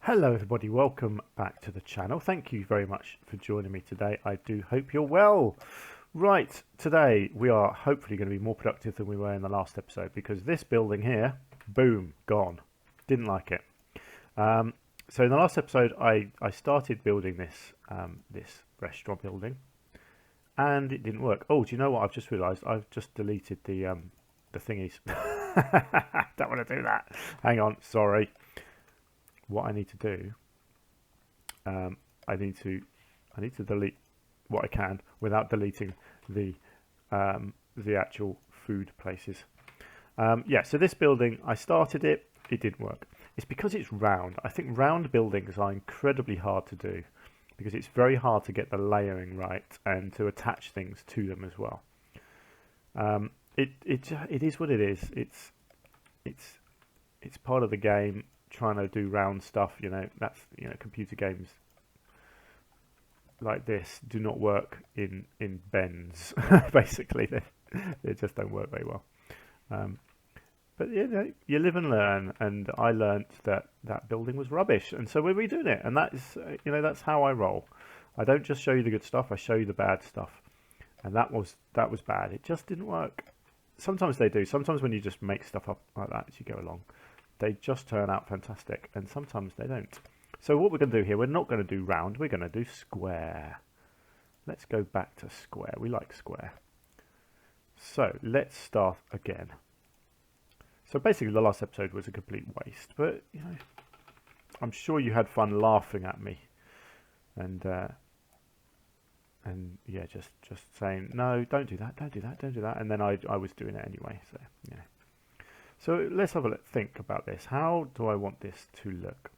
Hello everybody, welcome back to the channel. Thank you very much for joining me today. I do hope you're well. Right, today we are hopefully going to be more productive than we were in the last episode because this building here, boom, gone. Didn't like it. So in the last episode I started building this restaurant building and it didn't work. Oh, do you know what? I've just realised I've just deleted the thingies. Don't want to do that. Hang on, sorry. What I need to do, I need to delete what I can without deleting the actual food places. Yeah, so this building, I started it, it didn't work. It's because it's round. I think round buildings are incredibly hard to do because it's very hard to get the layering right and to attach things to them as well. It is what it is. It's part of the game. Trying to do round stuff, that's computer games like this do not work in bends. Basically, they just don't work very well. But you live and learn, and I learnt that building was rubbish, and so we're redoing it. And that is, that's how I roll. I don't just show you the good stuff; I show you the bad stuff. And that was bad. It just didn't work. Sometimes they do. Sometimes when you just make stuff up like that as you go along, they just turn out fantastic, and sometimes they don't. So what we're going to do here, we're not going to do round, we're going to do square. Let's go back to square. We like square. So let's start again. So basically the last episode was a complete waste, but I'm sure you had fun laughing at me and yeah, just saying, no, don't do that, don't do that, don't do that, and then I was doing it anyway. So yeah. So let's have a think about this. How do I want this to look?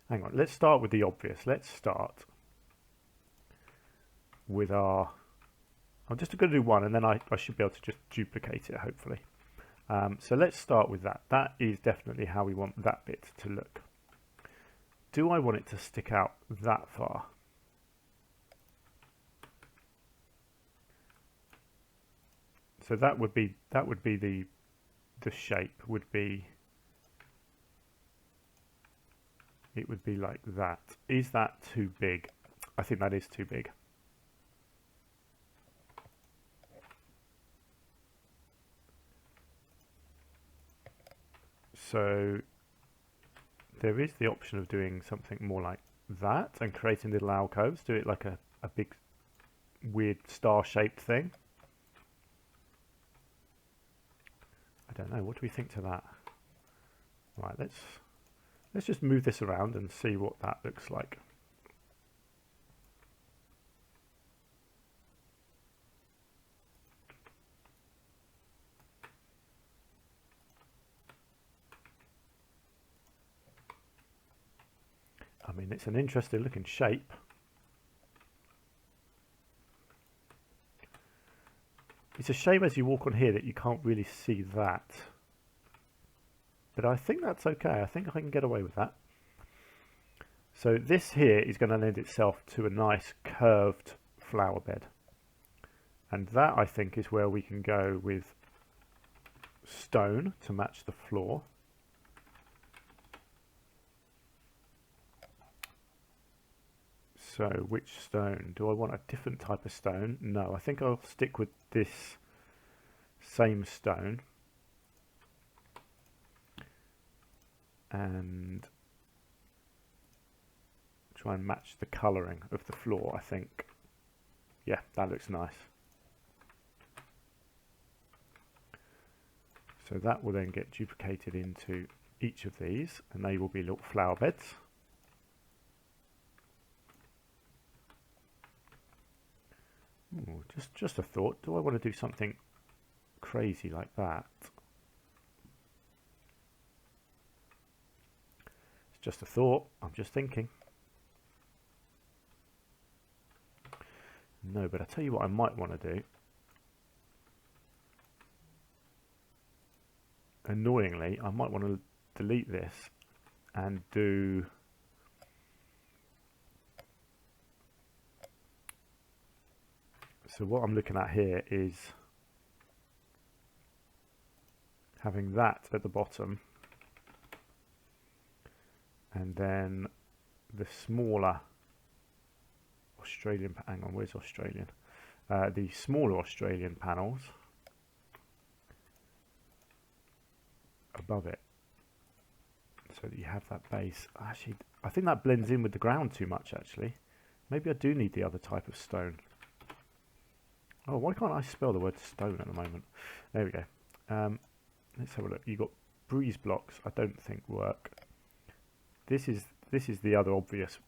Hang on, let's start with the obvious. Let's start with our... I'm just going to do one and then I should be able to just duplicate it, hopefully. So let's start with that. That is definitely how we want that bit to look. Do I want it to stick out that far? So that would be the shape would be, it would be like that. Is that too big? I think that is too big. So there is the option of doing something more like that and creating little alcoves. Do it like a big weird star-shaped thing. I don't know. What do we think to that? Right, let's just move this around and see what that looks like. I mean, it's an interesting looking shape. It's a shame as you walk on here that you can't really see that. But I think that's okay. I think I can get away with that. So this here is going to lend itself to a nice curved flower bed. And that I think is where we can go with stone to match the floor. So which stone? Do I want a different type of stone? No, I think I'll stick with this same stone. And try and match the colouring of the floor, I think. Yeah, that looks nice. So that will then get duplicated into each of these, and they will be little flower beds. Ooh, just a thought. Do I want to do something crazy like that? It's just a thought. I'm just thinking. No, but I tell you what I might want to do. Annoyingly, I might want to delete this and do... So what I'm looking at here is having that at the bottom and then the smaller Australian, hang on, where's Australian? The smaller Australian panels above it, so that you have that base. Actually, I think that blends in with the ground too much, actually. Maybe I do need the other type of stone. Oh, why can't I spell the word stone at the moment? There we go. Let's have a look. You've got breeze blocks, I don't think work. This is the other obvious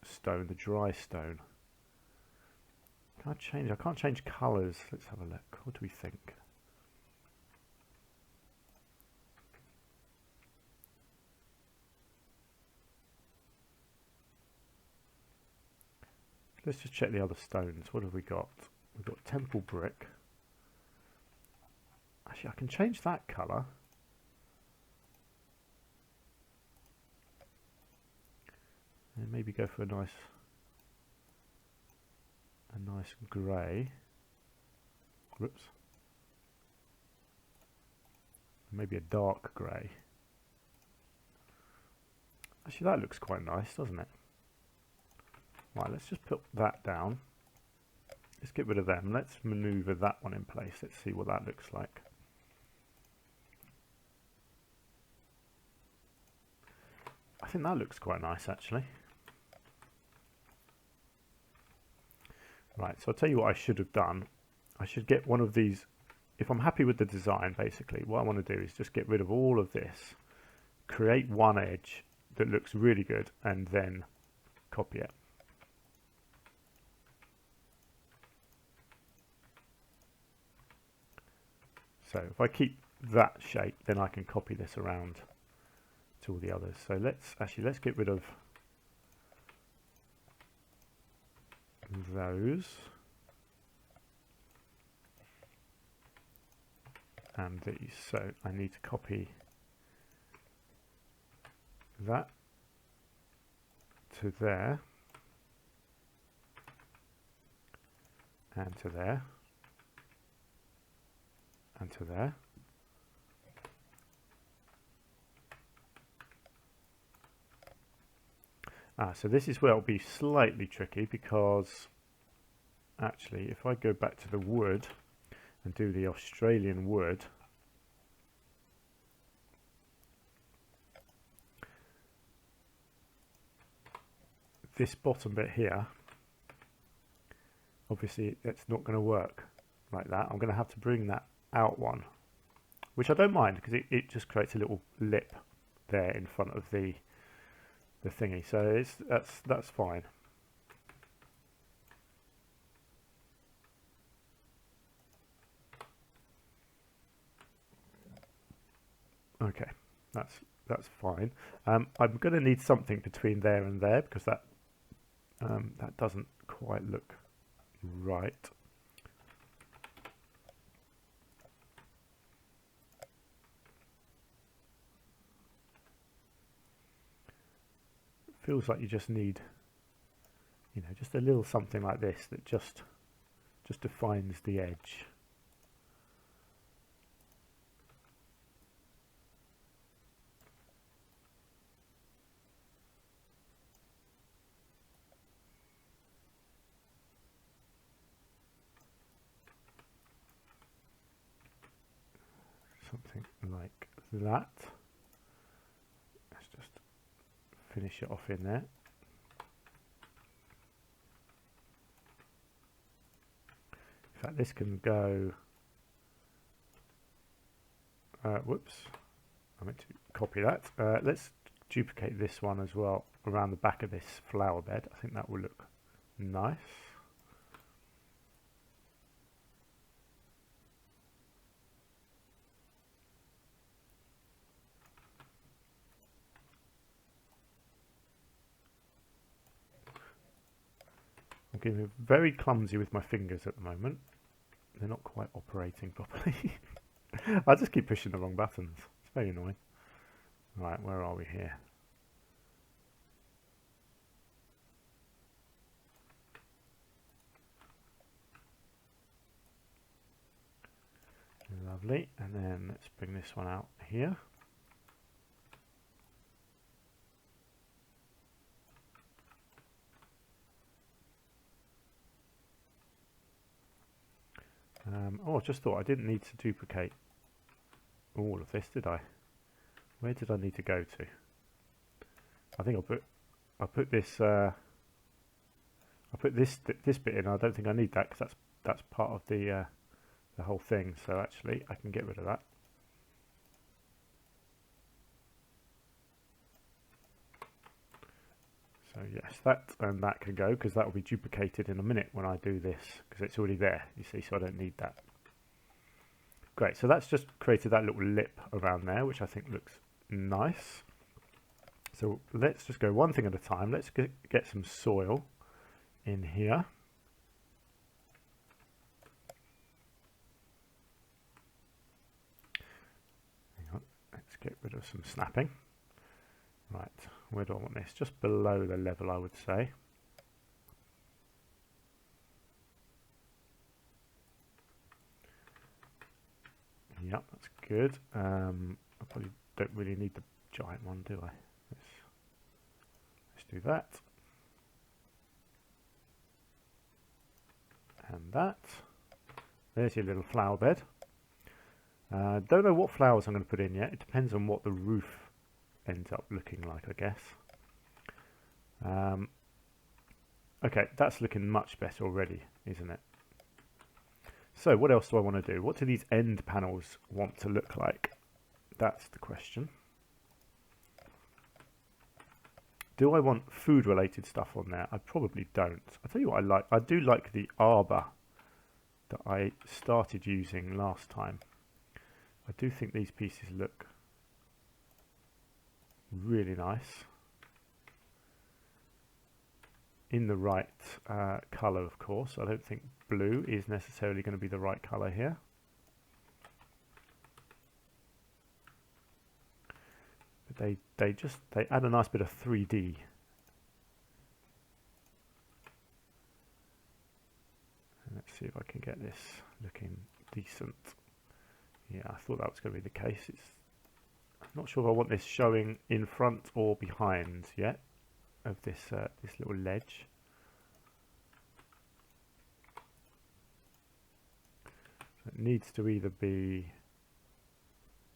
stone, the dry stone. Can I change? I can't change colours. Let's have a look. What do we think? Let's just check the other stones. What have we got? We've got temple brick. Actually, I can change that colour. And maybe go for a nice grey. Whoops. Maybe a dark grey. Actually, that looks quite nice, doesn't it? Right, let's just put that down. Let's get rid of them. Let's maneuver that one in place. Let's see what that looks like. I think that looks quite nice, actually. Right, so I'll tell you what I should have done. I should get one of these. If I'm happy with the design, basically, what I want to do is just get rid of all of this, create one edge that looks really good, and then copy it. So if I keep that shape, then I can copy this around to all the others. So let's get rid of those and these. So I need to copy that to there and to there and to there. So this is where it'll be slightly tricky, because actually if I go back to the wood and do the Australian wood, this bottom bit here, obviously it's not going to work like that. I'm going to have to bring that out one, which I don't mind, because it just creates a little lip there in front of the thingy, so that's fine. Okay, that's fine. I'm going to need something between there and there, because that doesn't quite look right. Feels like you just need, you know, just a little something like this that just defines the edge. Something like that. Let's just finish it off in there. In fact, this can go, whoops, I meant to copy that. Let's duplicate this one as well around the back of this flower bed. I think that will look nice. I'm getting very clumsy with my fingers at the moment. They're not quite operating properly. I just keep pushing the wrong buttons. It's very annoying. Right, where are we here? Lovely. And then let's bring this one out here. Oh, I just thought I didn't need to duplicate all of this, did I? Where did I need to go to? I think I put this this bit in. I don't think I need that because that's part of the whole thing. So actually, I can get rid of that. So yes, that and that can go because that will be duplicated in a minute when I do this because it's already there. You see, so I don't need that. Great. So that's just created that little lip around there, which I think looks nice. So let's just go one thing at a time. Let's get some soil in here. Hang on. Let's get rid of some snapping. Right, where do I want this? Just below the level, I would say. Yep, that's good. I probably don't really need the giant one, do I? Let's do that. And that. There's your little flower bed. Don't know what flowers I'm going to put in yet. It depends on what the roof ends up looking like, I guess. Okay, that's looking much better already, isn't it? So what else do I want to do? What do these end panels want to look like? That's the question. Do I want food related stuff on there? I probably don't. I'll tell you what I like. I do like the arbor that I started using last time. I do think these pieces look really nice. In the right colour, of course. I don't think blue is necessarily going to be the right colour here. But they add a nice bit of 3D. And let's see if I can get this looking decent. Yeah, I thought that was going to be the case. I'm not sure if I want this showing in front or behind yet of this this little ledge. So it needs to either be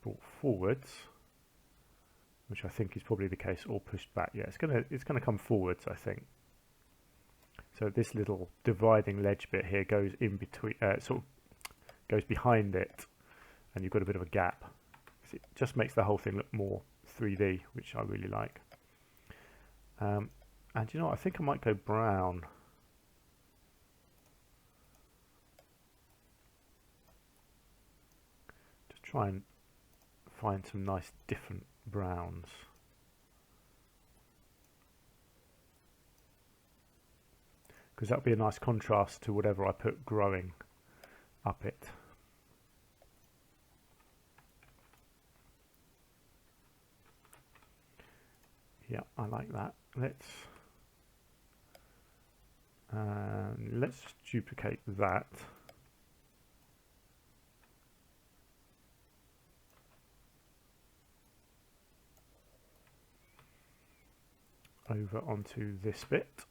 brought forwards, which I think is probably the case, or pushed back. Yeah, it's gonna come forwards, I think. So this little dividing ledge bit here goes in between, sort of goes behind it, and you've got a bit of a gap. It just makes the whole thing look more 3D, which I really like. And you know what, I think I might go brown. Just try and find some nice different browns. Because that would be a nice contrast to whatever I put growing up it. Yeah, I like that. Let's just duplicate that. Over onto this bit.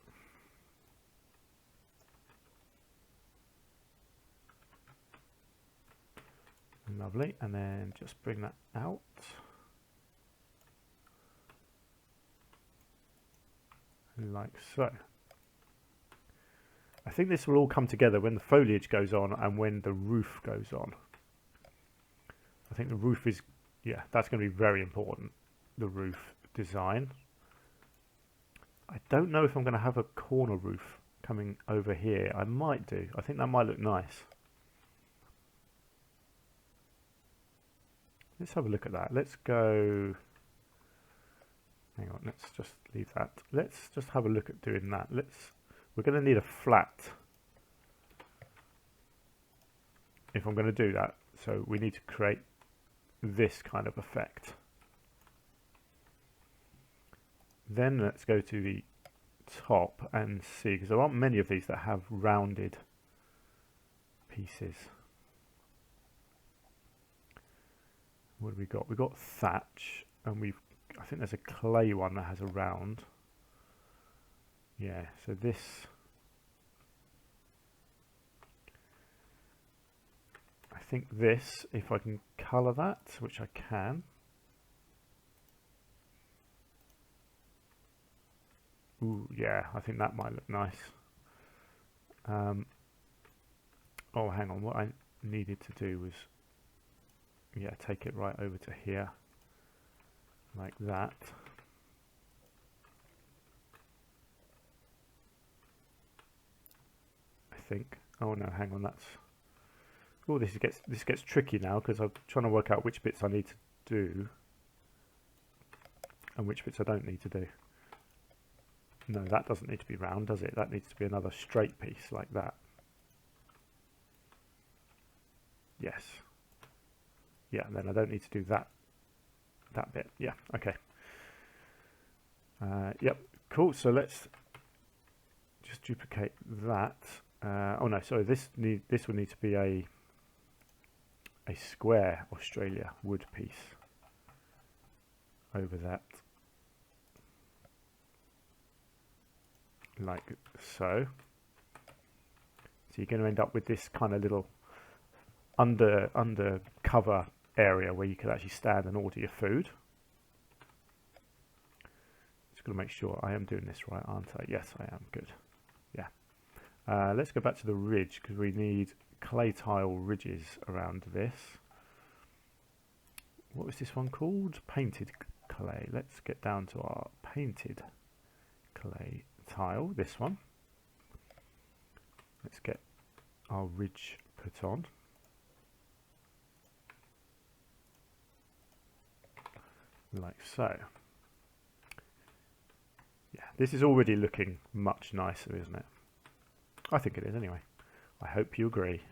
Lovely, and then just bring that out. Like so. I think this will all come together when the foliage goes on and when the roof goes on. I think the roof is, yeah, that's going to be very important, the roof design. I don't know if I'm going to have a corner roof coming over here. I might do. I think that might look nice. Let's have a look at that. Let's go... Hang on, let's just leave that. Let's just have a look at doing that. We're going to need a flat if I'm going to do that. So we need to create this kind of effect. Then let's go to the top and see, because there aren't many of these that have rounded pieces. What have we got? We've got thatch, and I think there's a clay one that has a round. Yeah, so this think this, if I can colour that, which I can. Ooh, yeah, I think that might look nice. Oh, hang on, what I needed to do was, yeah, take it right over to here, like that. I think. Oh no, hang on, that's... Oh, this gets tricky now, because I'm trying to work out which bits I need to do and which bits I don't need to do. No, that doesn't need to be round, does it? That needs to be another straight piece like that. Yes. Yeah, and then I don't need to do that bit. Yeah, okay. Yep, cool. So let's just duplicate that. Oh no, sorry. This would need to be a square Australia wood piece over that, like so. So you're going to end up with this kind of little under cover area where you could actually stand and order your food. Just going to make sure I am doing this right, aren't I? Yes, I am. Good. Yeah. Let's go back to the ridge, because we need clay tile ridges around this. What was this one called? Painted clay. Let's get down to our painted clay tile, this one. Let's get our ridge put on. Like so. Yeah, this is already looking much nicer, isn't it? I think it is anyway. I hope you agree.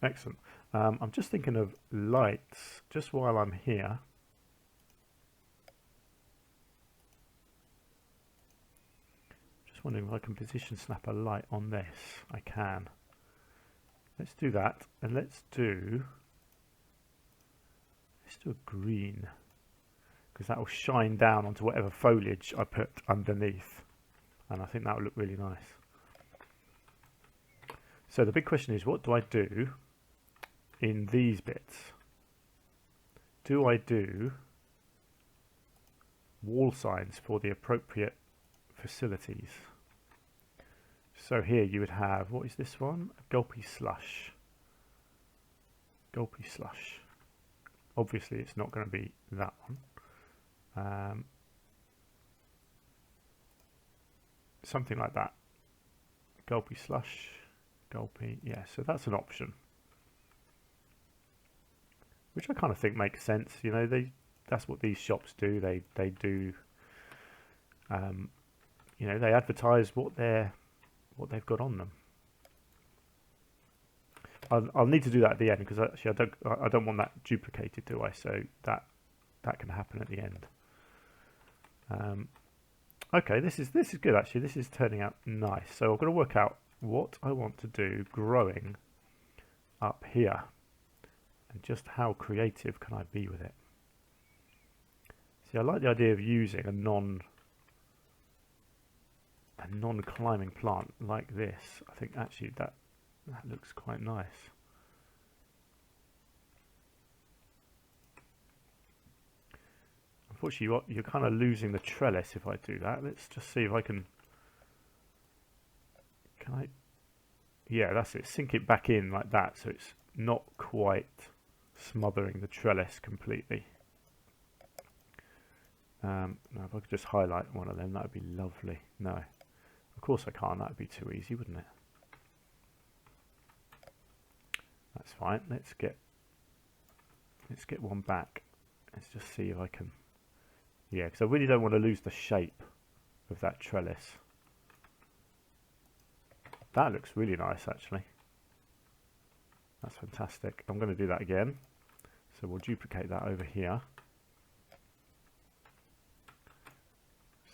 Excellent. I'm just thinking of lights just while I'm here. Just wondering if I can position snap a light on this. I can. Let's do that, and let's do a green, because that will shine down onto whatever foliage I put underneath, and I think that will look really nice. So the big question is, what do I do in these bits? Do I do wall signs for the appropriate facilities? So here you would have, what is this one? A gulpy slush. Gulpy slush. Obviously it's not going to be that one. Something like that. Gulpy slush. Gulpy, yeah, so that's an option. Which I kind of think makes sense, you know, that's what these shops do. They do, you know, they advertise what they've got on them. I'll need to do that at the end, because actually I don't want that duplicated, do I? So that can happen at the end. Okay, this is good actually. This is turning out nice. So I've got to work out what I want to do growing up here, and just how creative can I be with it. See, I like the idea of using a non-climbing plant like this. I think actually that looks quite nice. Unfortunately, you're kind of losing the trellis if I do that. Let's just see if I can I? Yeah, that's it. Sink it back in like that, so it's not quite smothering the trellis completely. Now if I could just highlight one of them, that would be lovely. No, of course I can't. That would be too easy, wouldn't it? That's fine. Let's get one back. Let's just see if I can. Yeah, because I really don't want to lose the shape of that trellis. That looks really nice, actually. That's fantastic. I'm going to do that again. So we'll duplicate that over here.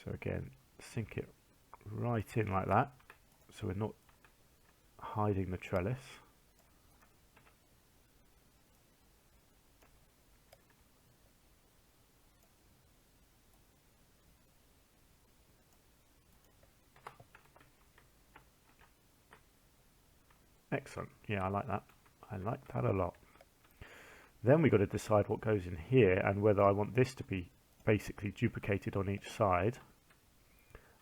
So again, sink it right in like that, so we're not hiding the trellis. Excellent. Yeah, I like that. I like that a lot. Then we've got to decide what goes in here and whether I want this to be basically duplicated on each side.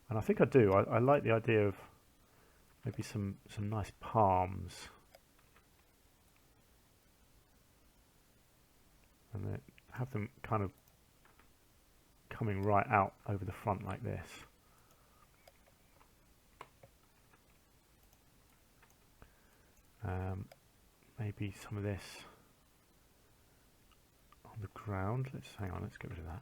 And I think I do. I like the idea of maybe some nice palms. And then have them kind of coming right out over the front like this. Maybe some of this on the ground. Hang on, let's get rid of that.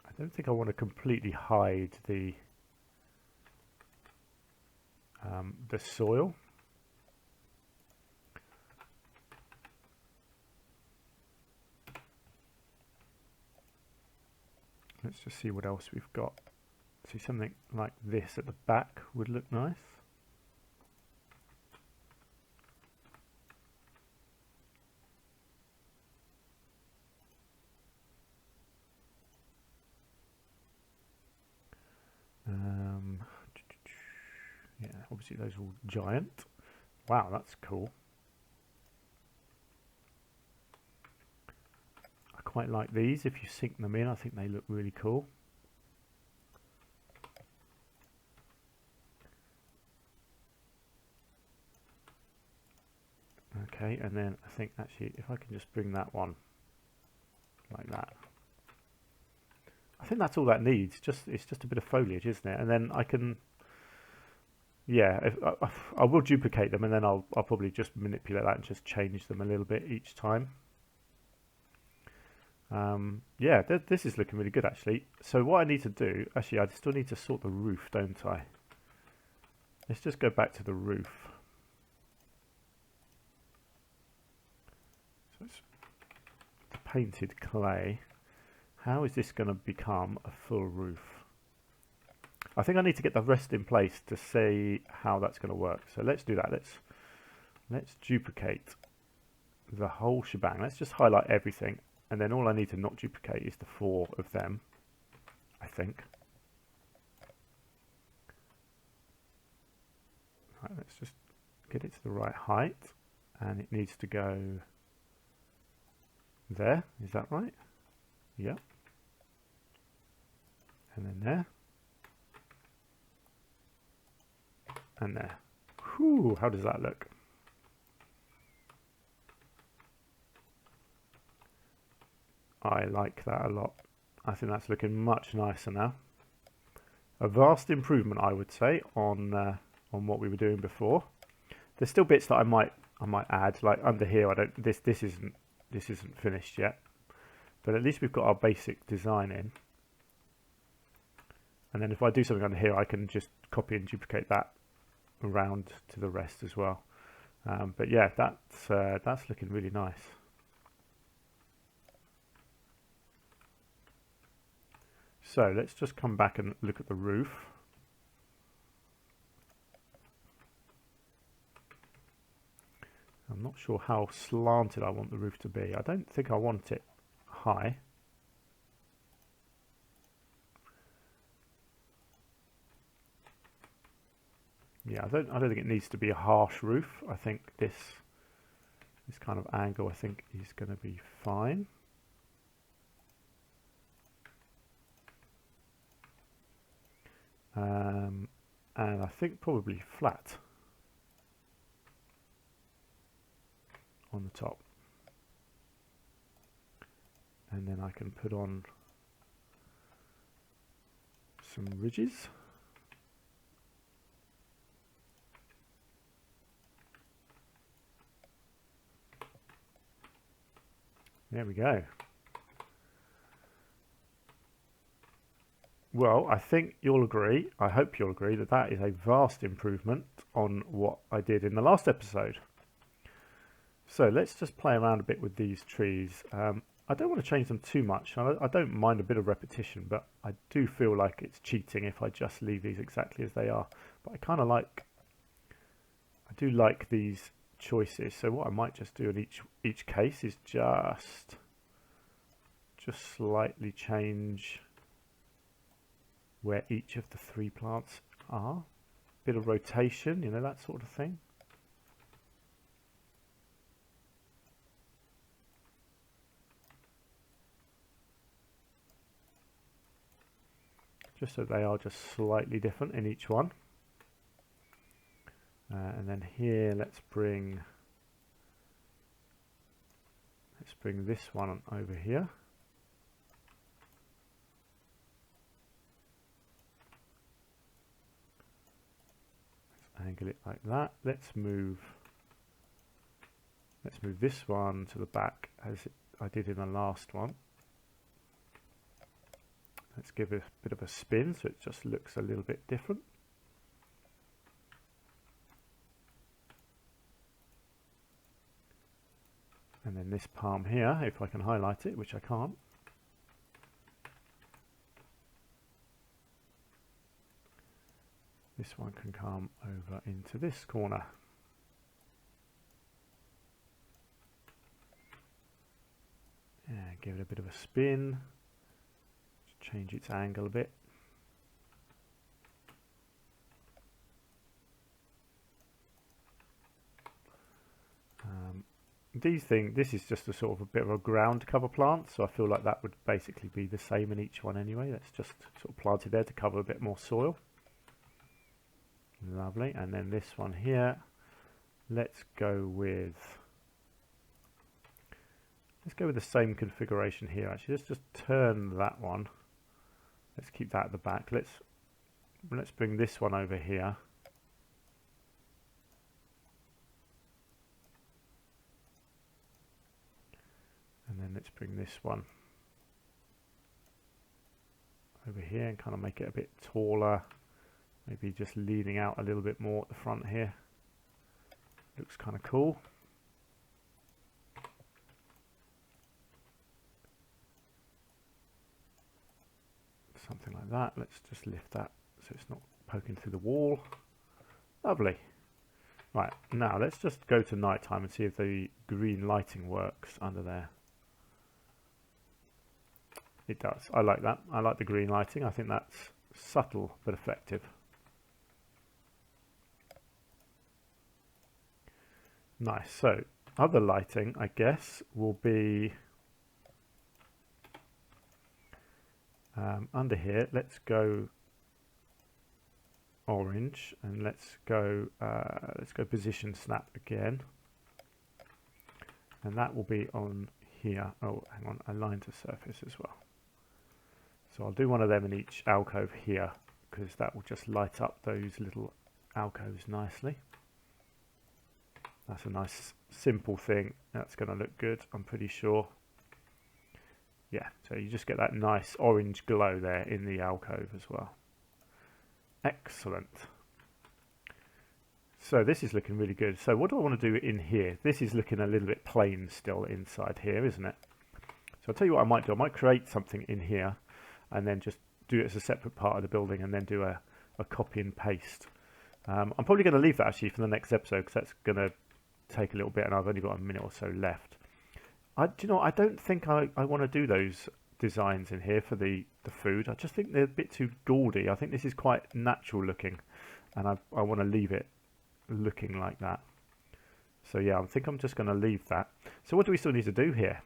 I don't think I want to completely hide the soil. Let's just see what else we've got. See, something like this at the back would look nice. Yeah, obviously those are all giant. Wow, that's cool. I quite like these. If you sink them in, I think they look really cool. Okay, and then I think actually if I can just bring that one like that. I think that's all that needs. It's just a bit of foliage, isn't it? And then I can, yeah, I will duplicate them, and then I'll probably just manipulate that and just change them a little bit each time. Yeah, this is looking really good actually. So what I need to do, actually, I still need to sort the roof, don't I? Let's just go back to the roof. So it's the painted clay. How is this going to become a full roof? I think I need to get the rest in place to see how that's going to work. So let's do that. Let's duplicate the whole shebang. Let's just highlight everything, and then all I need to not duplicate is the 4 of them, I think. Right, let's just get it to the right height, and it needs to go there. Is that right? Yeah. And then there. And there. Whew, how does that look? I like that a lot. I think that's looking much nicer now. A vast improvement, I would say, on what we were doing before. There's still bits that I might add, like under here. This isn't finished yet, but at least we've got our basic design in. And then if I do something under here, I can just copy and duplicate that around to the rest as well. But yeah, that's looking really nice. So let's just come back and look at the roof. I'm not sure how slanted I want the roof to be. I don't think I want it high. Yeah, I don't think it needs to be a harsh roof. I think this kind of angle, I think, is going to be fine. And I think probably flat on the top. And then I can put on some ridges. There we go. Well, I think you'll agree, I hope you'll agree, that that is a vast improvement on what I did in the last episode. So let's just play around a bit with these trees. I don't want to change them too much. I don't mind a bit of repetition, but I do feel like it's cheating if I just leave these exactly as they are. But I do like these choices. So what I might just do in each case is just slightly change where each of the 3 plants are. Bit of rotation, you know, that sort of thing. Just so they are just slightly different in each one. And then here, let's bring this one over here. Let's angle it like that. Let's move this one to the back as I did in the last one. Let's give it a bit of a spin so it just looks a little bit different. And then this palm here, if I can highlight it, which I can't. This one can come over into this corner. And give it a bit of a spin. Change its angle a bit. This is just a sort of a bit of a ground cover plant, so I feel like that would basically be the same in each one anyway. That's just sort of planted there to cover a bit more soil. Lovely. And then this one here, let's go with the same configuration here. Actually, let's just turn that one. Let's keep that at the back. Let's bring this one over here. And then let's bring this one over here and kind of make it a bit taller. Maybe just leaning out a little bit more at the front here. Looks kind of cool. Something like that. Let's just lift that so it's not poking through the wall. Lovely. Right, now let's just go to nighttime and see if the green lighting works under there. It does. I like that. I like the green lighting. I think that's subtle but effective. Nice. So other lighting, I guess, will be under here. Let's go orange and let's go position snap again, and that will be on here. Oh, hang on, align to surface as well. So I'll do one of them in each alcove here because that will just light up those little alcoves nicely. That's a nice simple thing. That's going to look good, I'm pretty sure. Yeah, so you just get that nice orange glow there in the alcove as well. Excellent. So this is looking really good. So what do I want to do in here? This is looking a little bit plain still inside here, isn't it? So I'll tell you what I might do. I might create something in here and then just do it as a separate part of the building and then do a copy and paste. I'm probably going to leave that actually for the next episode because that's going to take a little bit and I've only got a minute or so left. Do you know, I don't think I want to do those designs in here for the food. I just think they're a bit too gaudy. I think this is quite natural looking and I want to leave it looking like that. So yeah, I think I'm just going to leave that. So what do we still need to do here?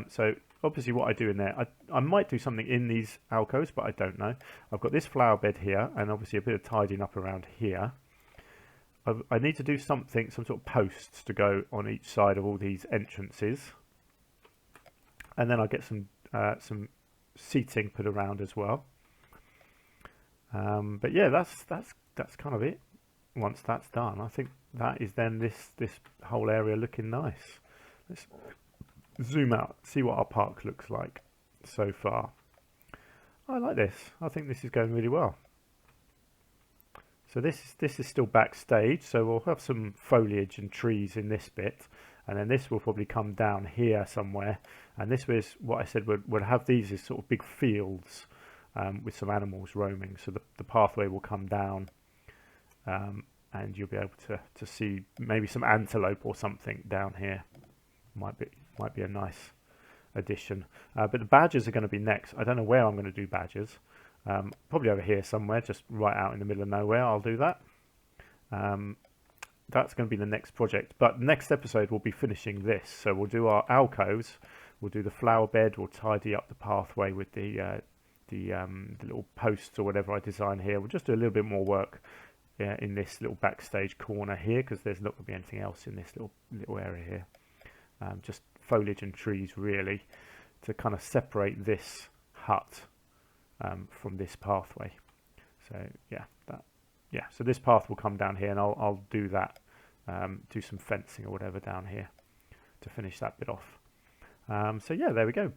So obviously what I do in there, I might do something in these alcoves, but I don't know. I've got this flower bed here and obviously a bit of tidying up around here. I need to do something, some sort of posts to go on each side of all these entrances. And then I'll get some seating put around as well. But yeah, that's kind of it. Once that's done, I think that is then this whole area looking nice. Let's zoom out, see what our park looks like so far. I like this. I think this is going really well. So this is still backstage, so we'll have some foliage and trees in this bit, and then this will probably come down here somewhere, and this was what I said would have these as sort of big fields with some animals roaming, so the pathway will come down and you'll be able to see maybe some antelope or something down here. Might be a nice addition. But the badgers are going to be next. I don't know where I'm going to do badgers. Probably over here somewhere, just right out in the middle of nowhere. I'll do that. That's going to be the next project, but next episode we'll be finishing this. So we'll do our alcoves, we'll do the flower bed, we'll tidy up the pathway with the little posts or whatever I design here. We'll just do a little bit more work in this little backstage corner here, because there's not going to be anything else in this little area here. Just foliage and trees really, to kind of separate this hut from this pathway. So yeah, so this path will come down here, and I'll do that, do some fencing or whatever down here to finish that bit off. So yeah, there we go.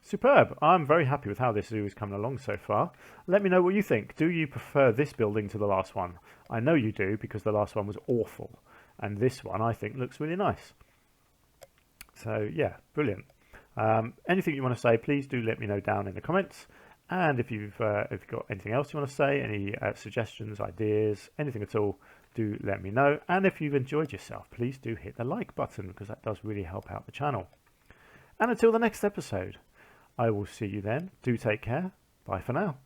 Superb. I'm very happy with how this zoo is coming along so far. Let me know what you think. Do you prefer this building to the last one? I know you do, because the last one was awful, and this one I think looks really nice. So yeah, brilliant. Anything you want to say, please do let me know down in the comments. And if you've got anything else you want to say, any suggestions, ideas, anything at all, do let me know. And if you've enjoyed yourself, please do hit the like button, because that does really help out the channel. And until the next episode, I will see you then. Do take care. Bye for now.